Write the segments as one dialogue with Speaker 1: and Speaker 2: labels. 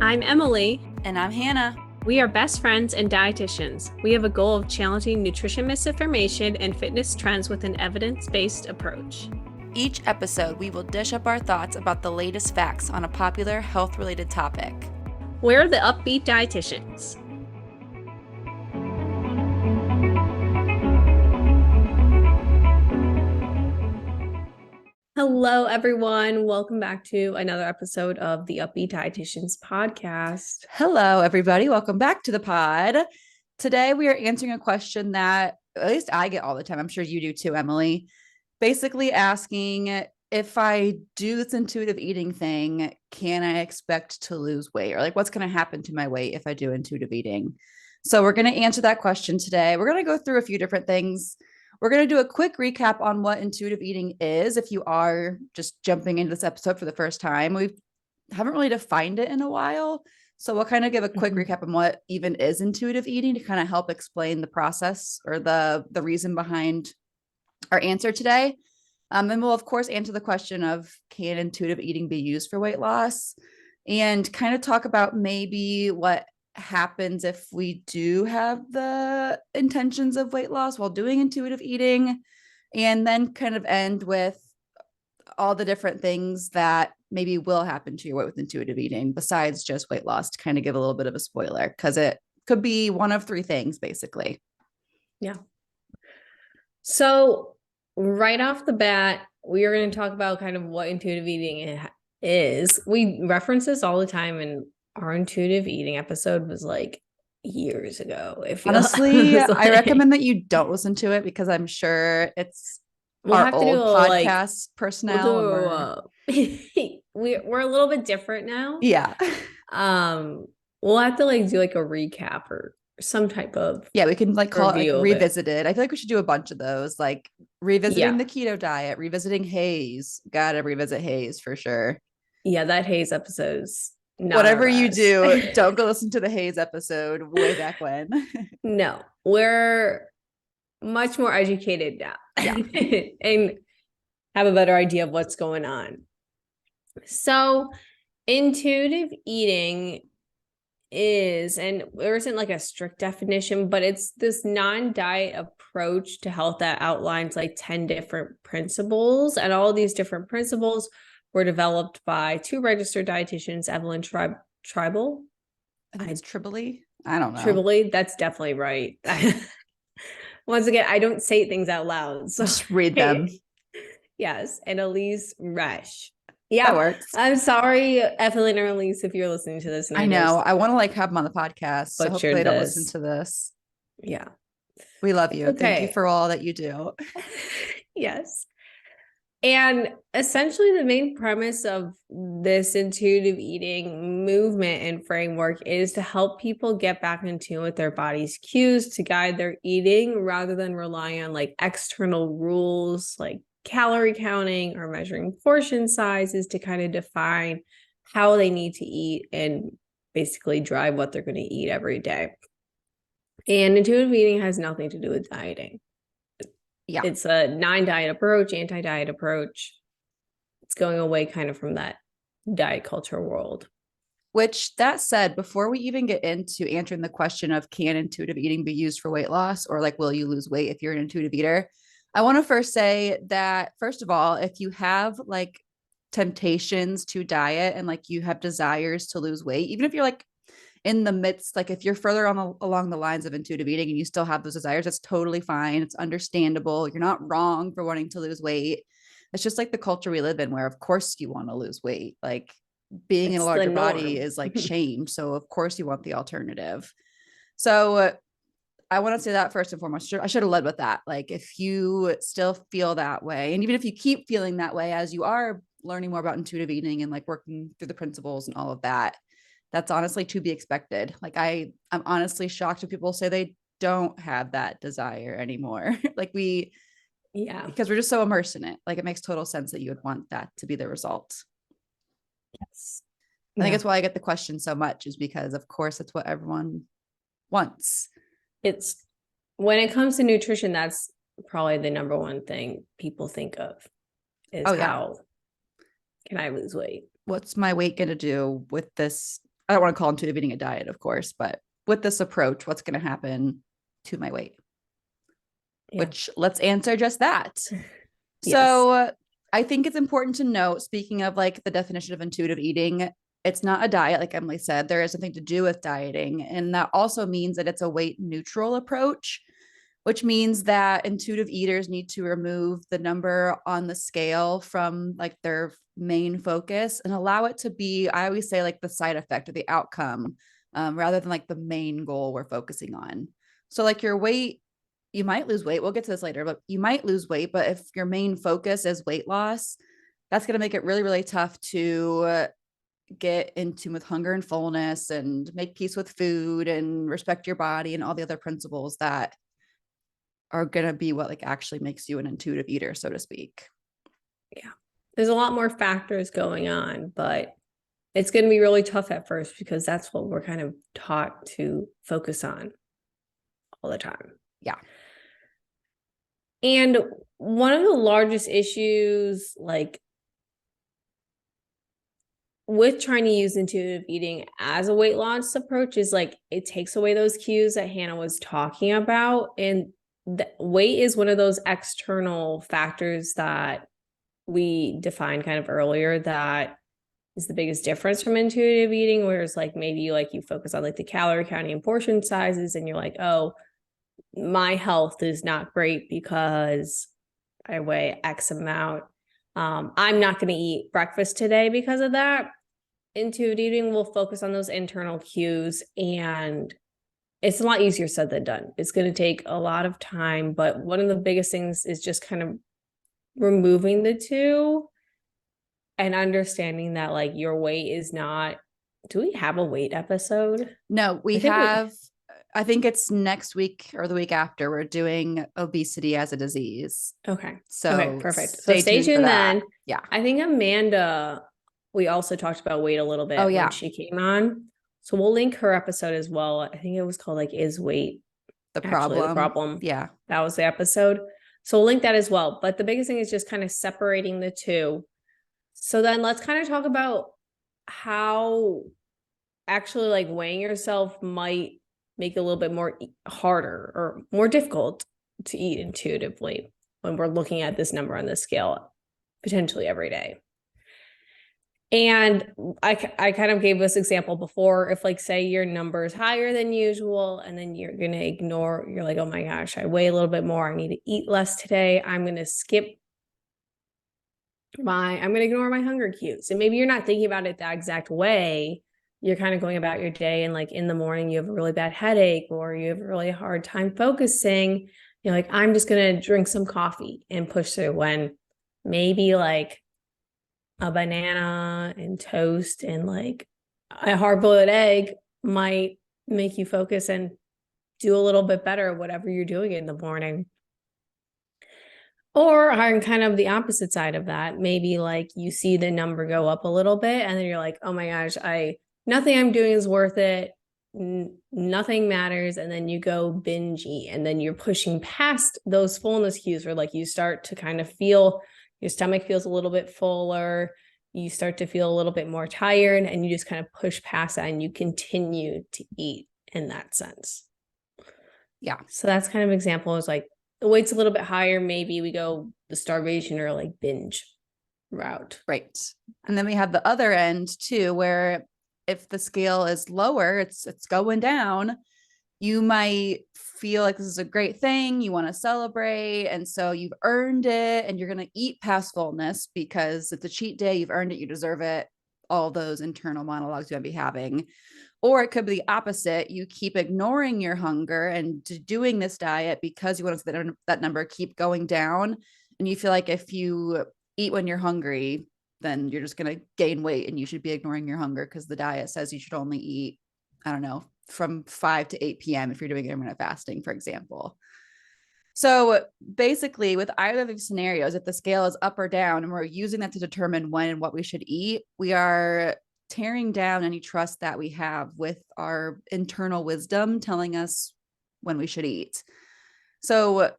Speaker 1: I'm Emily.
Speaker 2: And I'm Hannah.
Speaker 1: We are best friends and dietitians. We have a goal of challenging nutrition misinformation and fitness trends with an evidence-based approach.
Speaker 2: Each episode, we will dish up our thoughts about the latest facts on a popular health-related topic.
Speaker 1: We're the Up-Beet Dietitians. Hello, everyone. Welcome back to another episode of the Up-Beet Dietitians podcast.
Speaker 2: Hello, everybody. Welcome back to the pod. Today, we are answering a question that at least I get all the time. I'm sure you do too, Emily. Basically asking, if I do this intuitive eating thing, can I expect to lose weight? Or like, what's going to happen to my weight if I do intuitive eating? So we're going to answer that question today. We're going to go through a few different things. We're going to do a quick recap on what intuitive eating is. If you are just jumping into this episode for the first time, we haven't really defined it in a while. So we'll kind of give a quick recap on what even is intuitive eating to kind of help explain the process or the reason behind our answer today. And we'll, of course, answer the question of, can intuitive eating be used for weight loss? And kind of talk about maybe what happens if we do have the intentions of weight loss while doing intuitive eating, and then kind of end with all the different things that maybe will happen to your weight with intuitive eating besides just weight loss, to kind of give a little bit of a spoiler, because it could be one of three things basically.
Speaker 1: Yeah. So right off the bat, we are going to talk about kind of what intuitive eating is. We reference this all the time, and our intuitive eating episode was like years ago.
Speaker 2: Honestly, I recommend that you don't listen to it, because I'm sure it's our old podcast personnel.
Speaker 1: We're a little bit different now.
Speaker 2: Yeah.
Speaker 1: We'll have to do a recap or some type of
Speaker 2: we can call it revisited. I feel like we should do a bunch of those, like revisiting the keto diet, revisiting Haze. Gotta revisit Haze for sure.
Speaker 1: Yeah, that Haze episode is not
Speaker 2: whatever you do. Don't go listen to the Haze episode way back when.
Speaker 1: No, we're much more educated now.
Speaker 2: Yeah.
Speaker 1: And have a better idea of what's going on. So intuitive eating is, and there isn't a strict definition, but it's this non-diet approach to health that outlines 10 different principles, and all these different principles were developed by two registered dietitians, Evelyn Tribal.
Speaker 2: I think it's Tribally. I don't know.
Speaker 1: Tribally, that's definitely right. Once again, I don't say things out loud, so
Speaker 2: just read them.
Speaker 1: Yes, and Elise Resch. Yeah,
Speaker 2: that works.
Speaker 1: I'm sorry, Evelyn or Elise, if you're listening to this.
Speaker 2: I know. I want to have them on the podcast, so hopefully they don't listen to this.
Speaker 1: Yeah.
Speaker 2: We love you. Okay. Thank you for all that you do.
Speaker 1: Yes. And essentially the main premise of this intuitive eating movement and framework is to help people get back in tune with their body's cues to guide their eating, rather than relying on external rules like calorie counting or measuring portion sizes to kind of define how they need to eat and basically drive what they're going to eat every day. And intuitive eating has nothing to do with dieting.
Speaker 2: Yeah.
Speaker 1: It's a non-diet approach, anti-diet approach. It's going away kind of from that diet culture world.
Speaker 2: Which, that said, before we even get into answering the question of, can intuitive eating be used for weight loss, or will you lose weight if you're an intuitive eater? I want to first say that, first of all, if you have temptations to diet and you have desires to lose weight, even if you're in the midst, if you're further along the lines of intuitive eating and you still have those desires, that's totally fine. It's understandable. You're not wrong for wanting to lose weight. It's just the culture we live in, where of course you want to lose weight. Being in a larger body is shame. So of course you want the alternative. So I want to say that first and foremost. I should have led with that. If you still feel that way, and even if you keep feeling that way as you are learning more about intuitive eating and working through the principles and all of that, that's honestly to be expected. I'm honestly shocked when people say they don't have that desire anymore. Because we're just so immersed in it. It makes total sense that you would want that to be the result.
Speaker 1: Yes.
Speaker 2: I think that's why I get the question so much, is because of course it's what everyone wants.
Speaker 1: It's, when it comes to nutrition, that's probably the number one thing people think of is how can I lose weight?
Speaker 2: What's my weight going to do with this I don't want to call intuitive eating a diet, of course, but with this approach, what's going to happen to my weight? Yeah. Which let's answer just that.
Speaker 1: Yes.
Speaker 2: So I think it's important to note, speaking of like the definition of intuitive eating, it's not a diet. Like Emily said, there is something to do with dieting. And that also means that it's a weight neutral approach, which means that intuitive eaters need to remove the number on the scale from like their main focus and allow it to be, I always say, like the side effect or the outcome, rather than like the main goal we're focusing on. So like your weight, you might lose weight. We'll get to this later, but you might lose weight. But if your main focus is weight loss, that's going to make it really, really tough to get in tune with hunger and fullness and make peace with food and respect your body and all the other principles that are going to be what like actually makes you an intuitive eater, so to speak.
Speaker 1: Yeah. There's a lot more factors going on, but it's going to be really tough at first because that's what we're kind of taught to focus on all the time.
Speaker 2: Yeah.
Speaker 1: And one of the largest issues, like with trying to use intuitive eating as a weight loss approach, is like it takes away those cues that Hannah was talking about. And weight is one of those external factors that we defined kind of earlier that is the biggest difference from intuitive eating, where it's like maybe you focus on like the calorie counting and portion sizes and you're like, oh, my health is not great because I weigh X amount. I'm not going to eat breakfast today because of that. Intuitive eating will focus on those internal cues, and it's a lot easier said than done. It's going to take a lot of time, but one of the biggest things is just kind of removing the two and understanding that like your weight is not. Do we have a weight episode?
Speaker 2: No, we have. I think it's next week or the week after. We're doing obesity as a disease.
Speaker 1: Okay.
Speaker 2: So
Speaker 1: okay, perfect. So stay tuned then.
Speaker 2: Yeah.
Speaker 1: I think Amanda, we also talked about weight a little bit when she came on. So we'll link her episode as well. I think it was called like Is Weight
Speaker 2: the Problem? Yeah.
Speaker 1: That was the episode. So we'll link that as well. But the biggest thing is just kind of separating the two. So then let's kind of talk about how actually like weighing yourself might make it a little bit more harder or more difficult to eat intuitively when we're looking at this number on the scale potentially every day. And I kind of gave this example before. If like, say your number is higher than usual, and then you're going to ignore, you're like, oh my gosh, I weigh a little bit more. I need to eat less today. I'm going to ignore my hunger cues. And maybe you're not thinking about it that exact way. You're kind of going about your day, and like in the morning, you have a really bad headache or you have a really hard time focusing. You're like, I'm just going to drink some coffee and push through, when maybe like a banana and toast and like a hard-boiled egg might make you focus and do a little bit better whatever you're doing in the morning. Or on kind of the opposite side of that, maybe like you see the number go up a little bit and then you're like, oh my gosh, nothing I'm doing is worth it. Nothing matters. And then you go binge eat, and then you're pushing past those fullness cues where like you start to kind of feel your stomach feels a little bit fuller. You start to feel a little bit more tired, and you just kind of push past that and you continue to eat in that sense.
Speaker 2: Yeah.
Speaker 1: So that's kind of example is like the weight's a little bit higher. Maybe we go the starvation or like binge route.
Speaker 2: Right. And then we have the other end too, where if the scale is lower, it's going down. You might feel like this is a great thing. You want to celebrate. And so you've earned it, and you're going to eat past fullness because it's a cheat day. You've earned it. You deserve it. All those internal monologues you might be having. Or it could be the opposite. You keep ignoring your hunger and doing this diet because you want that number keep going down. And you feel like if you eat when you're hungry, then you're just going to gain weight, and you should be ignoring your hunger because the diet says you should only eat, I don't know, from 5 to 8 p.m. if you're doing intermittent fasting, for example. So basically, with either of these scenarios, if the scale is up or down and we're using that to determine when and what we should eat, we are tearing down any trust that we have with our internal wisdom telling us when we should eat. So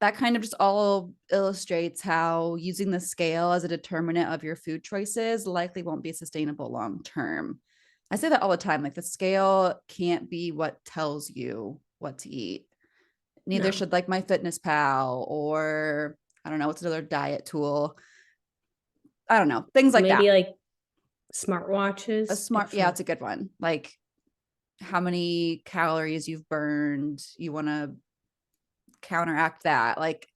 Speaker 2: that kind of just all illustrates how using the scale as a determinant of your food choices likely won't be sustainable long term. I say that all the time. Like the scale can't be what tells you what to eat. Neither
Speaker 1: No.
Speaker 2: should like my Fitness Pal or I don't know, what's another diet tool. I don't know, things like that.
Speaker 1: Maybe like
Speaker 2: A
Speaker 1: smartwatches.
Speaker 2: smart, yeah, it's a good one. Like how many calories you've burned, you want to counteract that. Like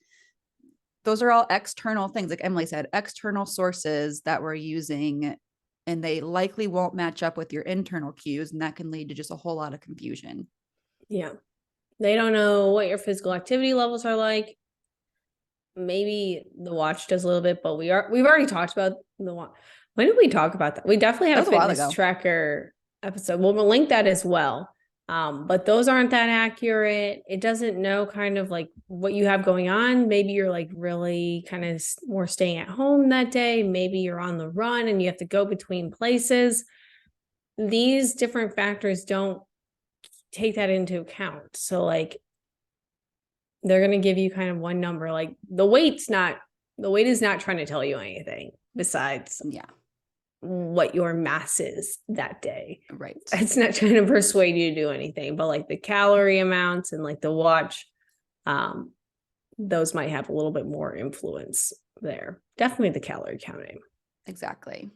Speaker 2: those are all external things. Like Emily said, external sources that we're using, and they likely won't match up with your internal cues. And that can lead to just a whole lot of confusion.
Speaker 1: Yeah. They don't know what your physical activity levels are like. Maybe the watch does a little bit, but we've already talked about the watch. When did we talk about that? We definitely had
Speaker 2: That
Speaker 1: a
Speaker 2: was a while
Speaker 1: fitness
Speaker 2: ago.
Speaker 1: tracker episode. We'll link that as well. But those aren't that accurate. It doesn't know kind of like what you have going on. Maybe you're like really kind of more staying at home that day. Maybe you're on the run and you have to go between places. These different factors don't take that into account. So like they're going to give you kind of one number. Like the weight is not trying to tell you anything besides what your mass is that day.
Speaker 2: Right.
Speaker 1: It's not trying to persuade you to do anything, but like the calorie amounts and like the watch, those might have a little bit more influence there. Definitely the calorie counting.
Speaker 2: Exactly.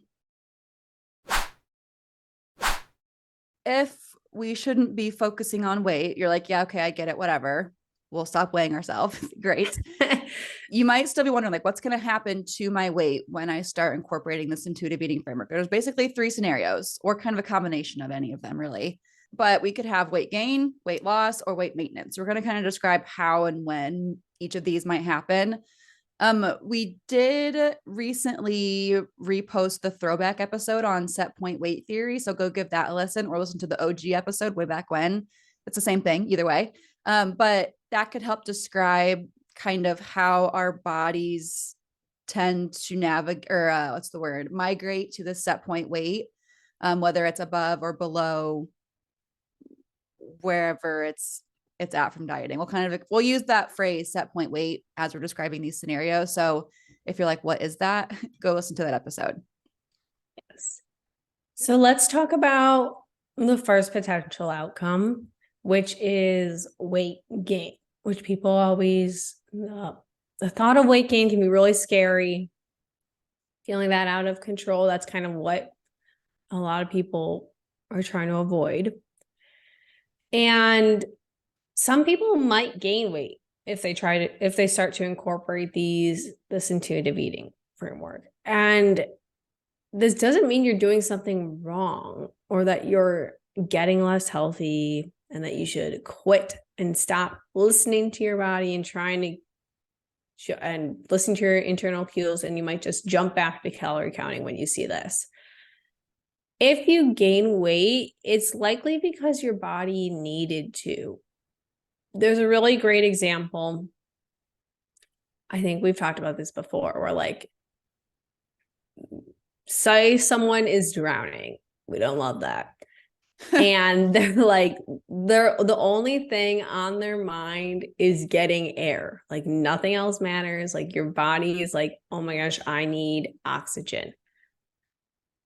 Speaker 2: If we shouldn't be focusing on weight, you're like, yeah, okay, I get it, whatever. We'll stop weighing ourselves. Great. You might still be wondering, like, what's going to happen to my weight when I start incorporating this intuitive eating framework? There's basically 3 scenarios, or kind of a combination of any of them, really. But we could have weight gain, weight loss, or weight maintenance. We're going to kind of describe how and when each of these might happen. We did recently repost the throwback episode on set point weight theory. So go give that a listen or listen to the OG episode way back when. It's the same thing either way. But that could help describe kind of how our bodies tend to navigate or migrate to the set point weight, whether it's above or below wherever it's at from dieting. We'll use that phrase set point weight as we're describing these scenarios. So if you're like, what is that? Go listen to that episode.
Speaker 1: Yes. So let's talk about the first potential outcome, which is weight gain, which people always, the thought of weight gain can be really scary. Feeling that out of control, that's kind of what a lot of people are trying to avoid. And some people might gain weight if they start to incorporate this intuitive eating framework. And this doesn't mean you're doing something wrong or that you're getting less healthy and that you should quit and stop listening to your body and trying to and listen to your internal cues, and you might just jump back to calorie counting when you see this. If you gain weight, it's likely because your body needed to. There's a really great example. I think we've talked about this before, where like, say someone is drowning. We don't love that. And they're the only thing on their mind is getting air. Like nothing else matters. Like your body is like, oh my gosh, I need oxygen.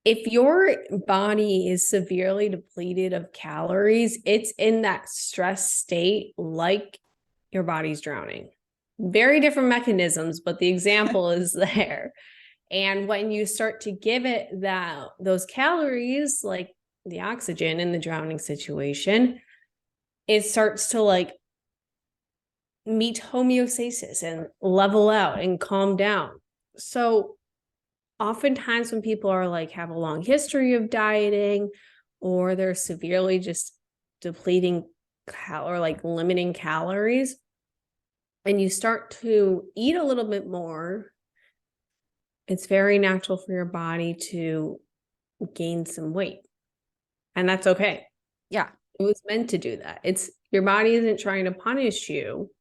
Speaker 1: If your body is severely depleted of calories, it's in that stress state like your body's drowning. Very different mechanisms, but the example is there. And when you start to give it those calories, like the oxygen in the drowning situation, it starts to like meet homeostasis and level out and calm down. So oftentimes when people are like have a long history of dieting or they're severely just depleting or like limiting calories, and you start to eat a little bit more, it's very natural for your body to gain some weight. And that's okay.
Speaker 2: Yeah.
Speaker 1: It was meant to do that. It's your body isn't trying to punish you.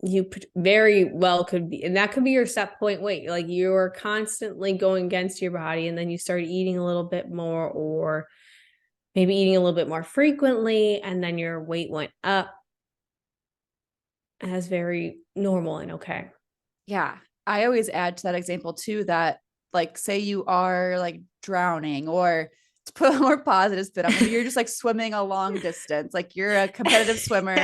Speaker 1: You very well could be, and that could be your set point weight. Like you're constantly going against your body, and then you start eating a little bit more, or maybe eating a little bit more frequently, and then your weight went up. As very normal and okay.
Speaker 2: Yeah. I always add to that example too, that like, say you are like drowning or put a more positive spin on it. Maybe you're just like swimming a long distance, like you're a competitive swimmer.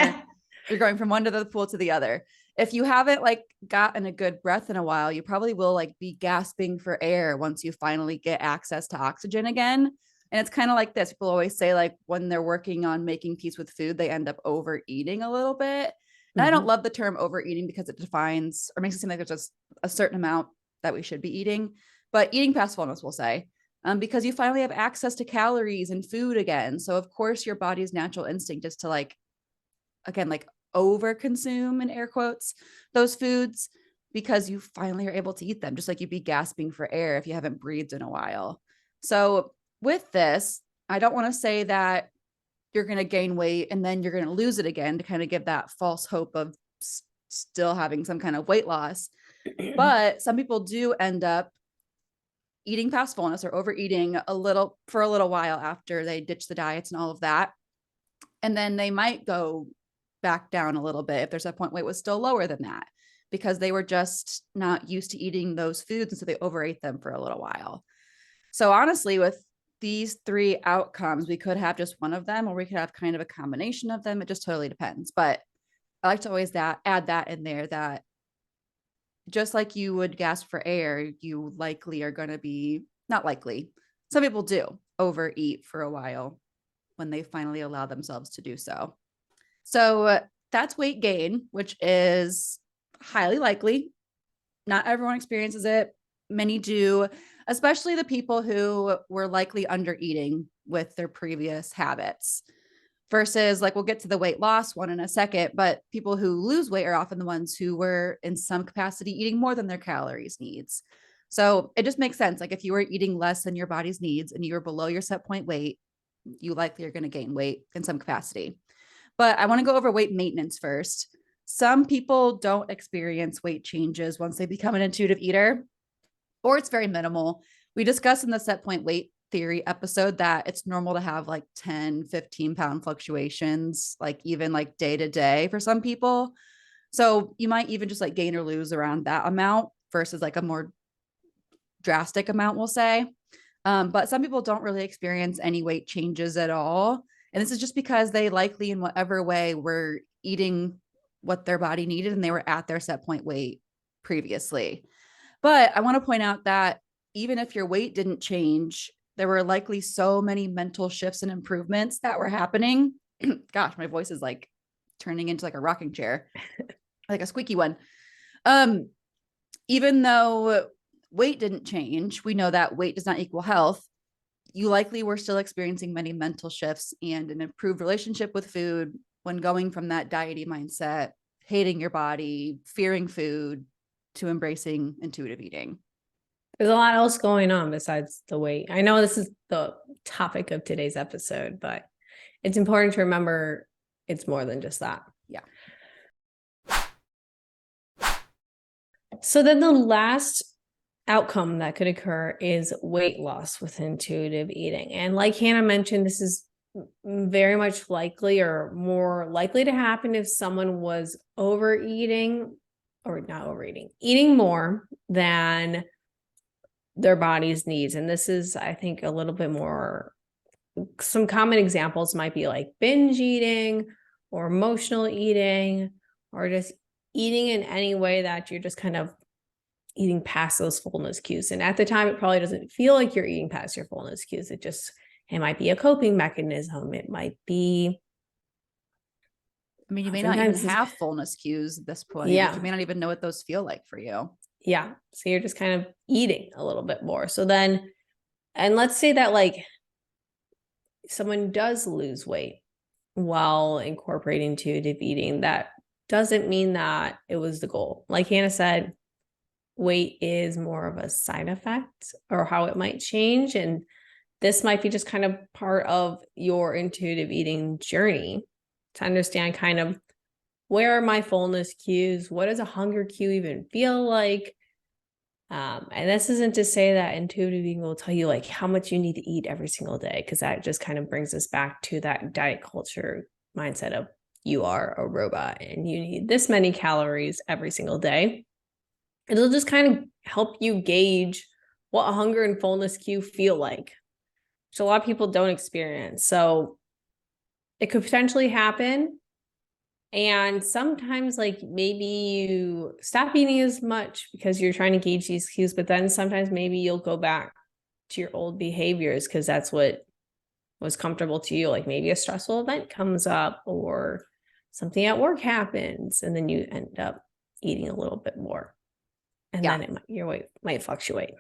Speaker 2: You're going from one to the pool to the other. If you haven't like gotten a good breath in a while, you probably will like be gasping for air once you finally get access to oxygen again. And it's kind of like this. People always say like when they're working on making peace with food, they end up overeating a little bit. And I don't
Speaker 1: Mhm.
Speaker 2: love the term overeating because it defines or makes it seem like there's just a certain amount that we should be eating. But eating past fullness, we'll say, because you finally have access to calories and food again. So of course your body's natural instinct is to like, again, like over consume in air quotes those foods because you finally are able to eat them, just like you'd be gasping for air if you haven't breathed in a while. So with this, I don't want to say that you're going to gain weight and then you're going to lose it again to kind of give that false hope of still having some kind of weight loss. But some people do end up eating past fullness or overeating a little for a little while after they ditch the diets and all of that. And then they might go back down a little bit if their set point weight was still lower than that because they were just not used to eating those foods. And so they overate them for a little while. So honestly, with these three outcomes, we could have just one of them or we could have kind of a combination of them. It just totally depends. But I like to always add that in there that just like you would gasp for air, you likely are going to be not likely. Some people do overeat for a while when they finally allow themselves to do so. So that's weight gain, which is highly likely. Not everyone experiences it. Many do, especially the people who were likely under eating with their previous habits versus like we'll get to the weight loss one in a second, but people who lose weight are often the ones who were in some capacity eating more than their calories needs. So it just makes sense. Like if you were eating less than your body's needs and you were below your set point weight, you likely are going to gain weight in some capacity. But I want to go over weight maintenance first. Some people don't experience weight changes once they become an intuitive eater, or it's very minimal. We discussed in the set point weight theory episode that it's normal to have like 10, 15-pound fluctuations, like even like day to day for some people. So you might even just like gain or lose around that amount versus like a more drastic amount, we'll say. But some people don't really experience any weight changes at all. And this is just because they likely, in whatever way, were eating what their body needed and they were at their set point weight previously. But I want to point out that even if your weight didn't change, there were likely so many mental shifts and improvements that were happening. Gosh, my voice is like turning into like a rocking chair, like a squeaky one. Even though weight didn't change, we know that weight does not equal health. You likely were still experiencing many mental shifts and an improved relationship with food when going from that diety mindset, hating your body, fearing food, to embracing intuitive eating.
Speaker 1: There's a lot else going on besides the weight. I know this is the topic of today's episode, but it's important to remember it's more than just that.
Speaker 2: Yeah.
Speaker 1: So then the last outcome that could occur is weight loss with intuitive eating. And like Hannah mentioned, this is very much likely or more likely to happen if someone was overeating or not overeating, eating more than their body's needs. And this is, I think, a little bit more, some common examples might be like binge eating or emotional eating or just eating in any way that you're just kind of eating past those fullness cues. And at the time, it probably doesn't feel like you're eating past your fullness cues. It might be a coping mechanism. It might be.
Speaker 2: I mean, you may not even have fullness cues at this point.
Speaker 1: Yeah.
Speaker 2: Like you may not even know what those feel like for you.
Speaker 1: Yeah. So you're just kind of eating a little bit more. So then, and let's say that like someone does lose weight while incorporating intuitive eating, that doesn't mean that it was the goal. Like Hannah said, weight is more of a side effect or how it might change. And this might be just kind of part of your intuitive eating journey to understand kind of where are my fullness cues? What does a hunger cue even feel like? And this isn't to say that intuitive eating will tell you like how much you need to eat every single day, because that just kind of brings us back to that diet culture mindset of you are a robot and you need this many calories every single day. It'll just kind of help you gauge what a hunger and fullness cue feel like. which a lot of people don't experience. So it could potentially happen. And sometimes, like, maybe you stop eating as much because you're trying to gauge these cues, but then sometimes maybe you'll go back to your old behaviors because that's what was comfortable to you. Like maybe a stressful event comes up or something at work happens, and then you end up eating a little bit more. And then your weight might fluctuate.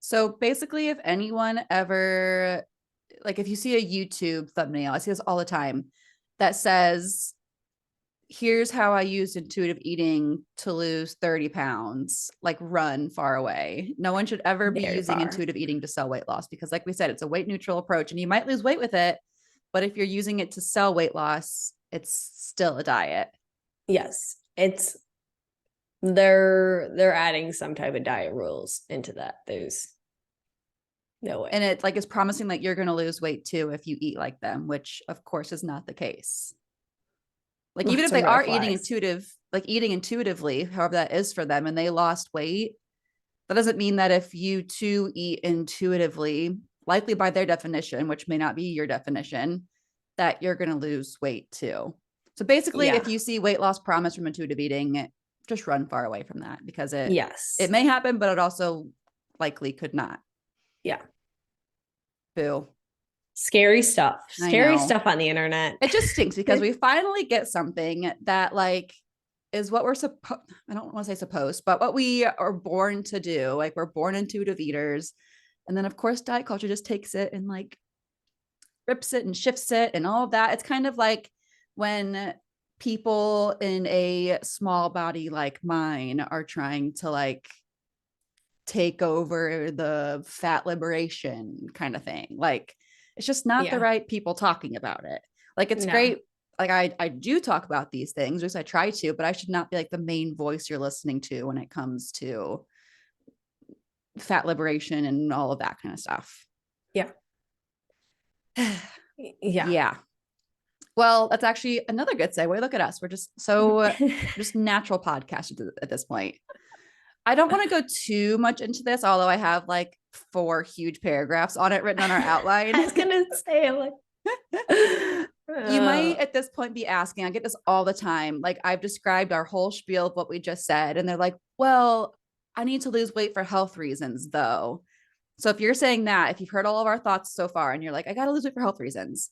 Speaker 2: So basically, if anyone ever, like if you see a YouTube thumbnail, I see this all the time, that says, here's how I used intuitive eating to lose 30 pounds, like run far away. No one should ever be using intuitive eating to sell weight loss because, like we said, it's a weight neutral approach and you might lose weight with it. But if you're using it to sell weight loss, it's still a diet.
Speaker 1: Yes. They're adding some type of diet rules into that. There's no way.
Speaker 2: And it like is promising that you're going to lose weight too if you eat like them, which of course is not the case. Like even if they are eating intuitively, however that is for them, and they lost weight, that doesn't mean that if you too eat intuitively, likely by their definition, which may not be your definition, that you're going to lose weight too. So basically, if you see weight loss promise from intuitive eating, just run far away from that because it may happen, but it also likely could not.
Speaker 1: Yeah.
Speaker 2: Boo.
Speaker 1: Scary stuff. Scary stuff on the internet.
Speaker 2: It just stinks because we finally get something that like is what we're supposed, I don't want to say supposed, but what we are born to do. Like we're born intuitive eaters. And then of course diet culture just takes it and like rips it and shifts it and all of that. It's kind of like when people in a small body like mine are trying to like take over the fat liberation kind of thing. Like it's just not the right people talking about it. Like it's great. Like I do talk about these things, because I try to, but I should not be like the main voice you're listening to when it comes to fat liberation and all of that kind of stuff.
Speaker 1: Yeah.
Speaker 2: Yeah. Well, that's actually another good segue. Look at us. We're just so just natural podcast at this point. I don't want to go too much into this, although I have like 4 huge paragraphs on it written on our outline.
Speaker 1: I was gonna say, like,
Speaker 2: you might at this point be asking, I get this all the time. Like I've described our whole spiel of what we just said, and they're like, well, I need to lose weight for health reasons though. So if you're saying that, if you've heard all of our thoughts so far and you're like, I got to lose weight for health reasons,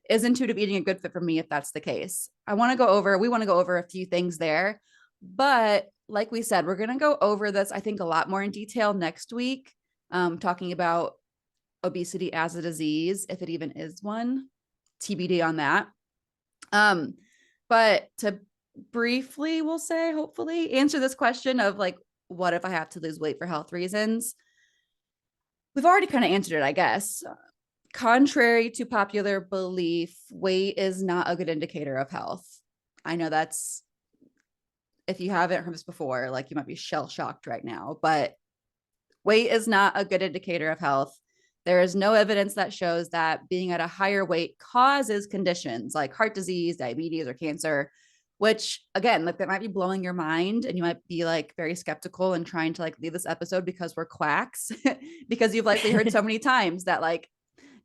Speaker 2: is intuitive eating a good fit for me if that's the case? We want to go over a few things there. But like we said, we're going to go over this, I think, a lot more in detail next week, talking about obesity as a disease, if it even is one, TBD on that. But to briefly, we'll say, hopefully answer this question of like, what if I have to lose weight for health reasons? We've already kind of answered it, I guess. Contrary to popular belief, weight is not a good indicator of health. I know that's, if you haven't heard this before, like you might be shell shocked right now, but weight is not a good indicator of health. There is no evidence that shows that being at a higher weight causes conditions like heart disease, diabetes, or cancer, which again, like that might be blowing your mind and you might be like very skeptical and trying to like leave this episode because we're quacks because you've likely heard so many times that like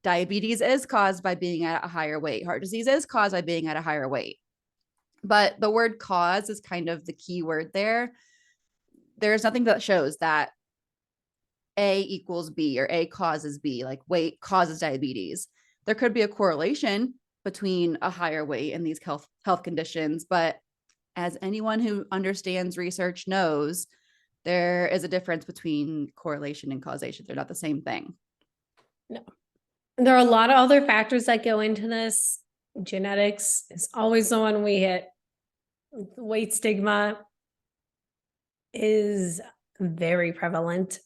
Speaker 2: diabetes is caused by being at a higher weight. Heart disease is caused by being at a higher weight. But the word cause is kind of the key word there. There's nothing that shows that A equals B or A causes B, like weight causes diabetes. There could be a correlation between a higher weight and these health conditions, but as anyone who understands research knows, there is a difference between correlation and causation. They're not the same thing.
Speaker 1: No. There are a lot of other factors that go into this. Genetics is always the one we hit. Weight stigma is very prevalent.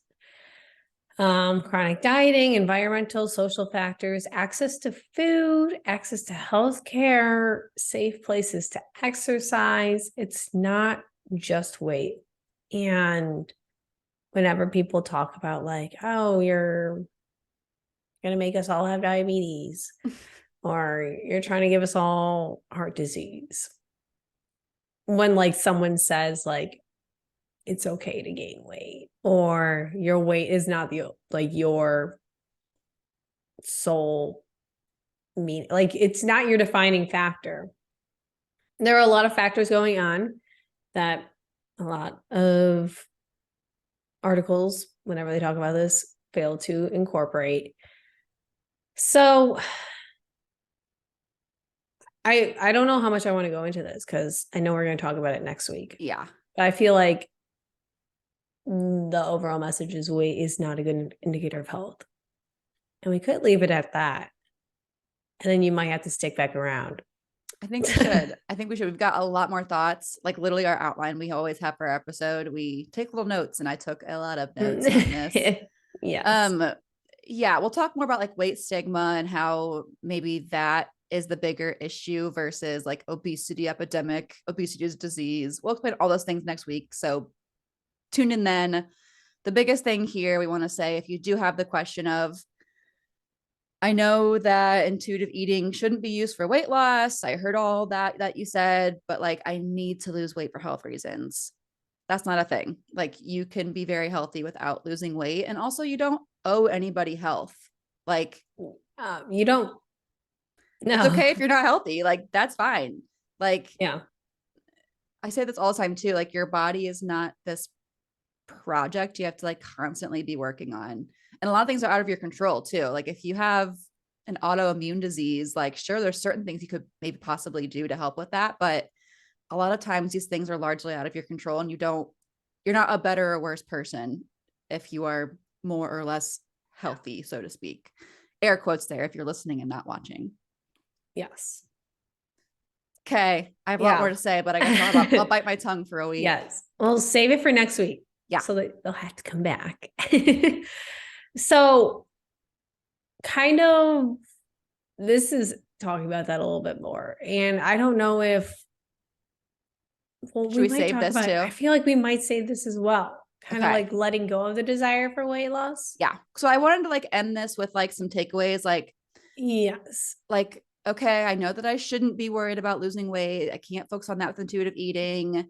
Speaker 1: Chronic dieting, environmental, social factors, access to food, access to healthcare, safe places to exercise. It's not just weight. And whenever people talk about like, oh, you're going to make us all have diabetes or you're trying to give us all heart disease. When like someone says like, it's okay to gain weight or your weight is not the like your sole mean, like it's not your defining factor. There are a lot of factors going on that a lot of articles, whenever they talk about this, fail to incorporate. So I don't know how much I want to go into this because I know we're going to talk about it next week.
Speaker 2: Yeah.
Speaker 1: But I feel like the overall message is weight is not a good indicator of health. And we could leave it at that. And then you might have to stick back around.
Speaker 2: I think we should. We've got a lot more thoughts, like literally our outline we always have for our episode. We take little notes, and I took a lot of notes on this.
Speaker 1: Yes.
Speaker 2: Yeah, we'll talk more about like weight stigma and how maybe that is the bigger issue versus like obesity epidemic. Obesity is disease. We'll explain all those things next week. So tune in then. The biggest thing here we want to say, if you do have the question of, I know that intuitive eating shouldn't be used for weight loss. I heard all that you said, but like I need to lose weight for health reasons. That's not a thing. Like you can be very healthy without losing weight. And also you don't owe anybody health. Like
Speaker 1: you don't. No.
Speaker 2: It's okay if you're not healthy. Like that's fine. Like,
Speaker 1: yeah.
Speaker 2: I say this all the time too. Like your body is not this project you have to like constantly be working on. And a lot of things are out of your control too. Like if you have an autoimmune disease, like sure, there's certain things you could maybe possibly do to help with that. But a lot of times these things are largely out of your control and you're not a better or worse person if you are more or less healthy, so to speak. Air quotes there if you're listening and not watching.
Speaker 1: Yes.
Speaker 2: Okay. I have a lot more to say, but I guess I'll bite my tongue for a week.
Speaker 1: Yes. We'll save it for next week.
Speaker 2: Yeah.
Speaker 1: So that they'll have to come back. So kind of this is talking about that a little bit more. And I don't know if
Speaker 2: should we save this too?
Speaker 1: I feel like we might save this as well. Kind of like letting go of the desire for weight loss.
Speaker 2: Yeah. So I wanted to like end this with like some takeaways. Like,
Speaker 1: yes.
Speaker 2: Like, okay, I know that I shouldn't be worried about losing weight. I can't focus on that with intuitive eating.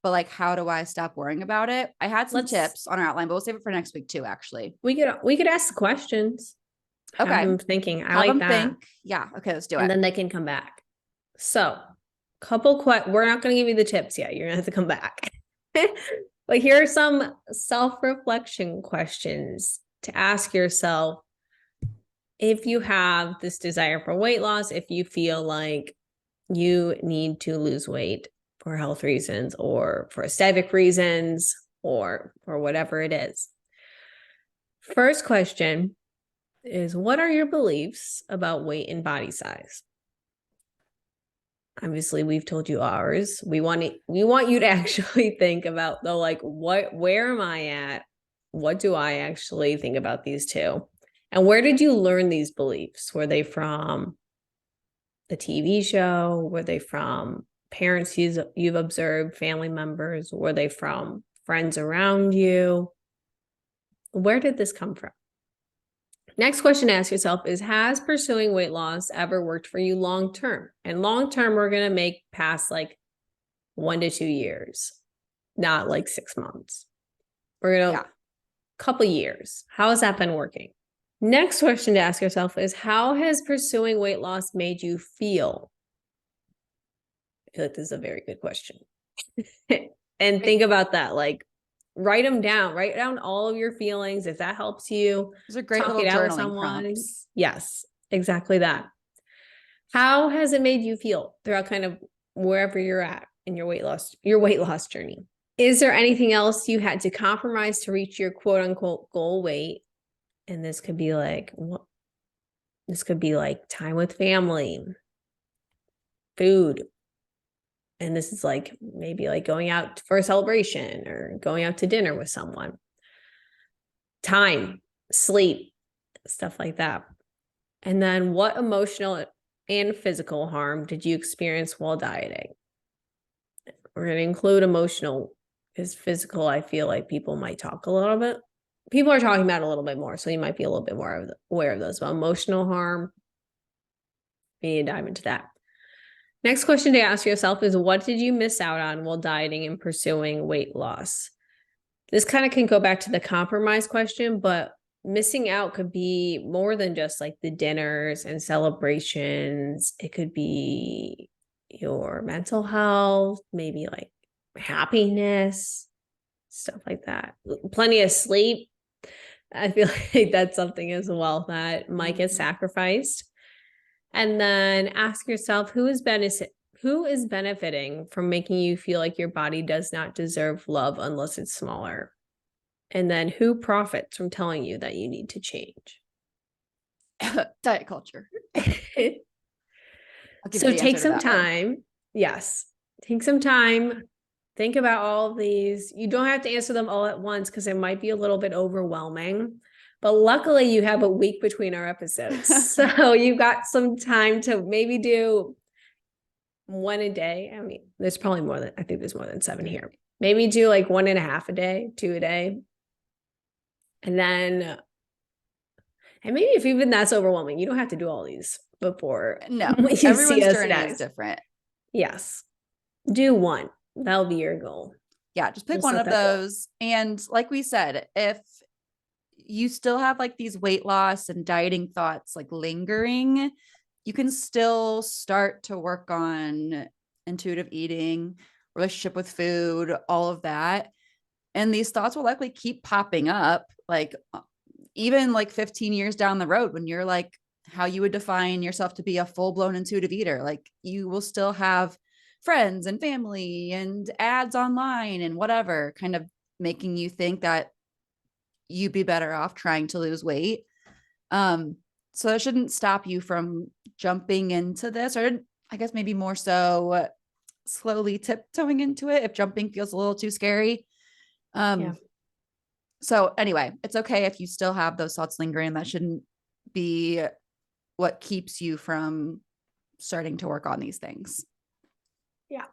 Speaker 2: But like, how do I stop worrying about it? I had some tips on our outline, but we'll save it for next week too, actually.
Speaker 1: We could ask the questions.
Speaker 2: Okay.
Speaker 1: Have them thinking. I like that. Think.
Speaker 2: Yeah. Okay, let's do it.
Speaker 1: And then they can come back. So we're not going to give you the tips yet. You're going to have to come back. But here are some self-reflection questions to ask yourself if you have this desire for weight loss, if you feel like you need to lose weight for health reasons or for aesthetic reasons or for whatever it is. First question is, what are your beliefs about weight and body size? Obviously, we've told you ours. We want you to actually think about though, like where am I at? What do I actually think about these two? And where did you learn these beliefs? Were they from the TV show? Were they from parents you've observed, family members? Were they from friends around you? Where did this come from? Next question to ask yourself is, has pursuing weight loss ever worked for you long term? And long term, we're going to make past like 1 to 2 years, not like 6 months. We're going to couple years. How has that been working? Next question to ask yourself is, how has pursuing weight loss made you feel? I feel like this is a very good question. And think about that. Like, write down all of your feelings. If that helps you,
Speaker 2: those are great little journaling prompts.
Speaker 1: Yes, exactly that. How has it made you feel throughout kind of wherever you're at in your weight loss journey? Is there anything else you had to compromise to reach your quote unquote goal weight? And this could be like time with family, food. And this is like maybe like going out for a celebration or going out to dinner with someone. Time, sleep, stuff like that. And then what emotional and physical harm did you experience while dieting? We're going to include emotional, because physical, I feel like people might talk a little bit. People are talking about it a little bit more, so you might be a little bit more aware of those. But emotional harm, we need to dive into that. Next question to ask yourself is, what did you miss out on while dieting and pursuing weight loss? This kind of can go back to the compromise question, but missing out could be more than just like the dinners and celebrations. It could be your mental health, maybe like happiness, stuff like that. Plenty of sleep. I feel like that's something as well that might get sacrificed. And then ask yourself who is benefiting from making you feel like your body does not deserve love unless it's smaller. And then who profits from telling you that you need to change?
Speaker 2: Diet culture.
Speaker 1: So take some time. Yes. Take some time. Think about all of these. You don't have to answer them all at once because it might be a little bit overwhelming. But luckily, you have a week between our episodes. So you've got some time to maybe do one a day. I mean, there's probably more than, I think there's more than 7 here. Maybe do like 1.5 a day, 2 a day. And then, and maybe if even that's overwhelming, you don't have to do all these before.
Speaker 2: No,
Speaker 1: you
Speaker 2: everyone's journey is different.
Speaker 1: Yes. Do one. That'll be your goal.
Speaker 2: Yeah, just pick one of those. And like we said, if you still have like these weight loss and dieting thoughts like lingering, you can still start to work on intuitive eating, relationship with food, all of that. And these thoughts will likely keep popping up, like even like 15 years down the road when you're like how you would define yourself to be a full-blown intuitive eater. Like you will still have friends and family and ads online and whatever kind of making you think that you'd be better off trying to lose weight. So it shouldn't stop you from jumping into this, or I guess maybe more so slowly tiptoeing into it if jumping feels a little too scary. So anyway, it's okay if you still have those thoughts lingering. That shouldn't be what keeps you from starting to work on these things.
Speaker 1: Yeah.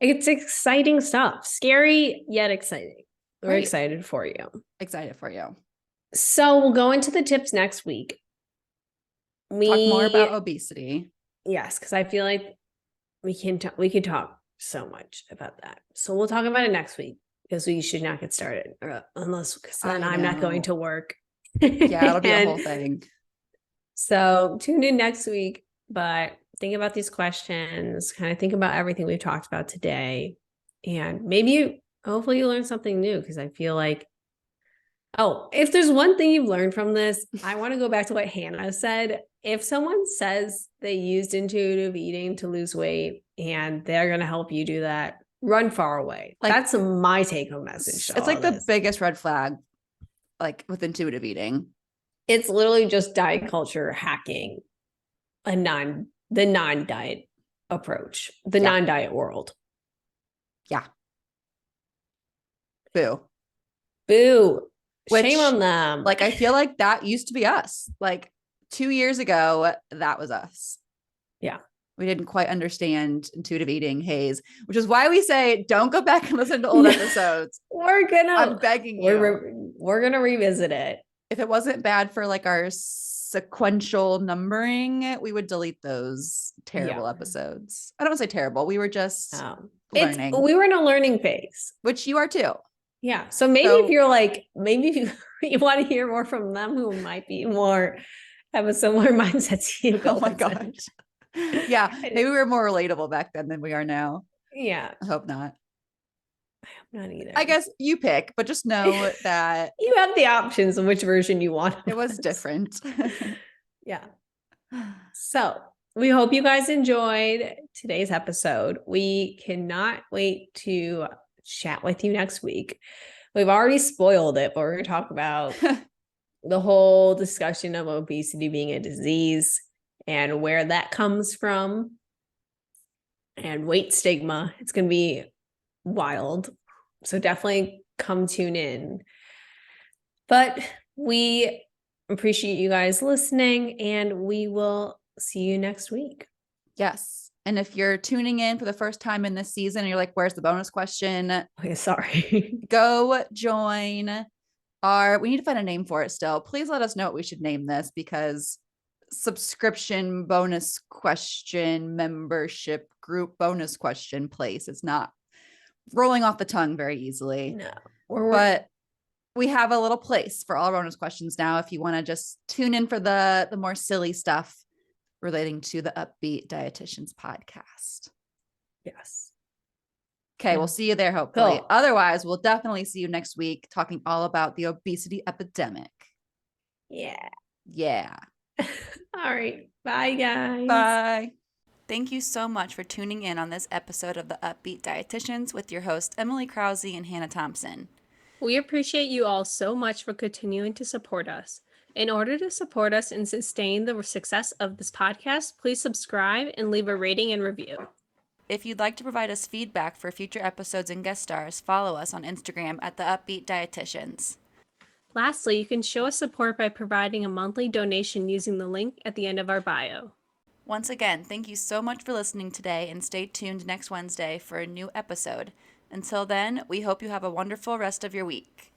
Speaker 1: It's exciting stuff. Scary, yet exciting. We're excited for you.
Speaker 2: Excited for you.
Speaker 1: So we'll go into the tips next week.
Speaker 2: Talk more about obesity.
Speaker 1: Yes, because I feel like we can talk so much about that. So we'll talk about it next week because we should not get started unless because then I'm not going to work.
Speaker 2: Yeah, it'll be a whole thing.
Speaker 1: So tune in next week, but think about these questions, kind of think about everything we've talked about today. And maybe hopefully you learn something new because I feel like, oh, if there's one thing you've learned from this, I want to go back to what Hannah said. If someone says they used intuitive eating to lose weight and they're going to help you do that, run far away. Like, that's my take-home message.
Speaker 2: It's like the biggest red flag, like with intuitive eating. It's
Speaker 1: literally just diet culture hacking the non-diet approach, the non-diet world.
Speaker 2: Yeah. Boo.
Speaker 1: Shame on them.
Speaker 2: Like, I feel like that used to be us. Like 2 years ago, that was us.
Speaker 1: Yeah.
Speaker 2: We didn't quite understand intuitive eating haze, which is why we say don't go back and listen to old episodes. I'm begging you.
Speaker 1: We're going to revisit it.
Speaker 2: If it wasn't bad for like our sequential numbering, we would delete those terrible episodes. I don't want to say terrible. We were just learning.
Speaker 1: We were in a learning phase.
Speaker 2: Which you are too.
Speaker 1: Yeah. So maybe if you're like, maybe if you want to hear more from them who might be more, have a similar mindset to you.
Speaker 2: Oh my gosh. Yeah. Maybe we were more relatable back then than we are now.
Speaker 1: Yeah.
Speaker 2: I hope not.
Speaker 1: I hope not either.
Speaker 2: I guess you pick, but just know that
Speaker 1: you have the options of which version you want.
Speaker 2: It was different.
Speaker 1: Yeah. So we hope you guys enjoyed today's episode. We cannot wait to chat with you next week. We've already spoiled it, but we're going to talk about the whole discussion of obesity being a disease and where that comes from and weight stigma. It's going to be wild. So definitely come tune in. But we appreciate you guys listening and we will see you next week.
Speaker 2: Yes. And if you're tuning in for the first time in this season and you're like, where's the bonus question?
Speaker 1: Okay, sorry.
Speaker 2: Go join we need to find a name for it still. Please let us know what we should name this because subscription bonus question membership group bonus question place. It's not rolling off the tongue very easily.
Speaker 1: No.
Speaker 2: But we have a little place for all Rona's questions now if you want to just tune in for the more silly stuff relating to the Up-Beet Dietitians podcast.
Speaker 1: Yes.
Speaker 2: Okay, we'll see you there, hopefully.
Speaker 1: Cool.
Speaker 2: Otherwise, we'll definitely see you next week talking all about the obesity epidemic.
Speaker 1: Yeah.
Speaker 2: Yeah.
Speaker 1: All right. Bye, guys.
Speaker 2: Bye. Thank you so much for tuning in on this episode of the Up-Beet Dietitians with your hosts, Emily Krause and Hannah Thompson.
Speaker 3: We appreciate you all so much for continuing to support us. In order to support us and sustain the success of this podcast, please subscribe and leave a rating and review.
Speaker 2: If you'd like to provide us feedback for future episodes and guest stars, follow us on Instagram at the Up-Beet Dietitians.
Speaker 3: Lastly, you can show us support by providing a monthly donation using the link at the end of our bio.
Speaker 2: Once again, thank you so much for listening today, and stay tuned next Wednesday for a new episode. Until then, we hope you have a wonderful rest of your week.